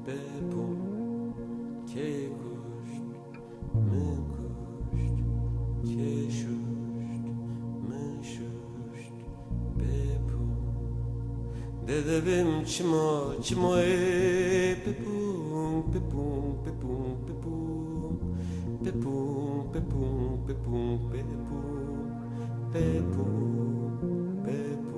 ببون که کشت من کشت که ششت من ششت ببون دده بیم چما ببون ببون ببون ببون ببون ببون ببون ببون ببون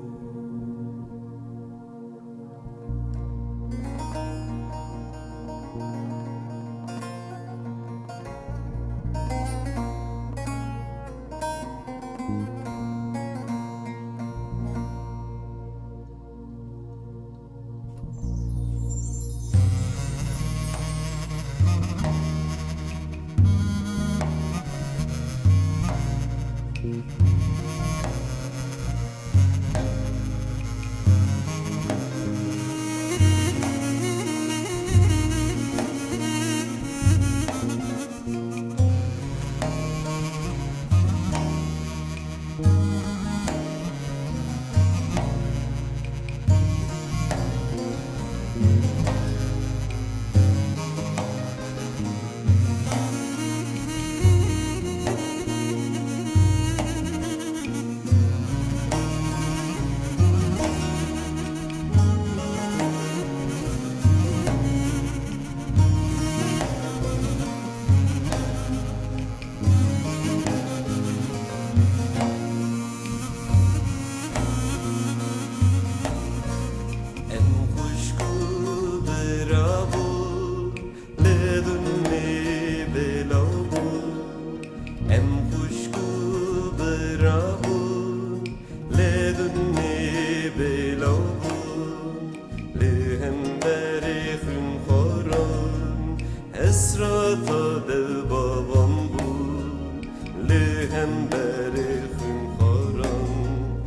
اسراتا دل بابام بود لهم بری خون خورم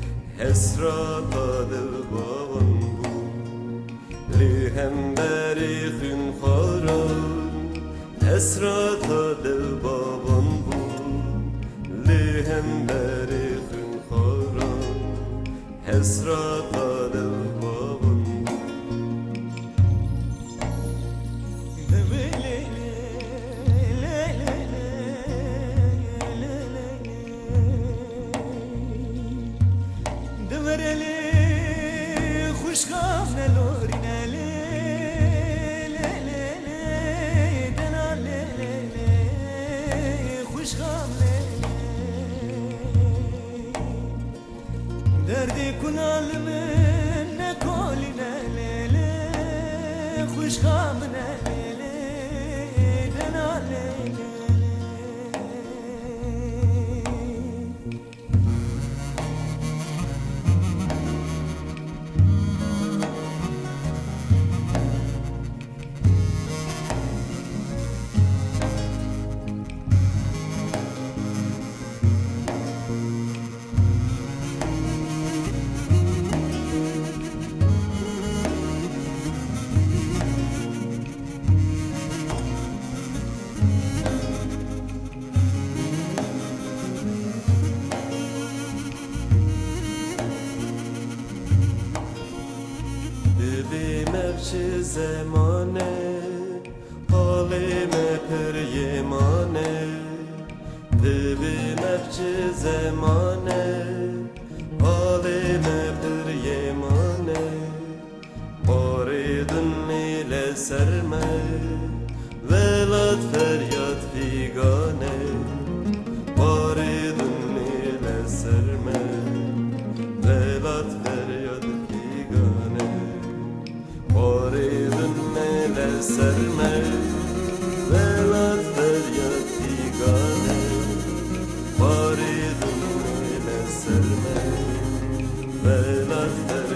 اسراتا دل بابام بود لهم بری خون خورم اسراتا دل بابام بود لهم بری خون خورم اسراتا دل بابام دردی کنال من نکولی نلیلی خوش خام نلیلی دنا لیلی چه زمانه حالم پر یمانه ببینم چه زمانه حالم پر یمانه باریدن میل سرمه ولاد فریاد بیگانه باریدن میل سرمه ولاد فریاد بیگانه باریدن میل سرمه ولاد فریاد بیگانه باریدن میل سرمه ولاد فریاد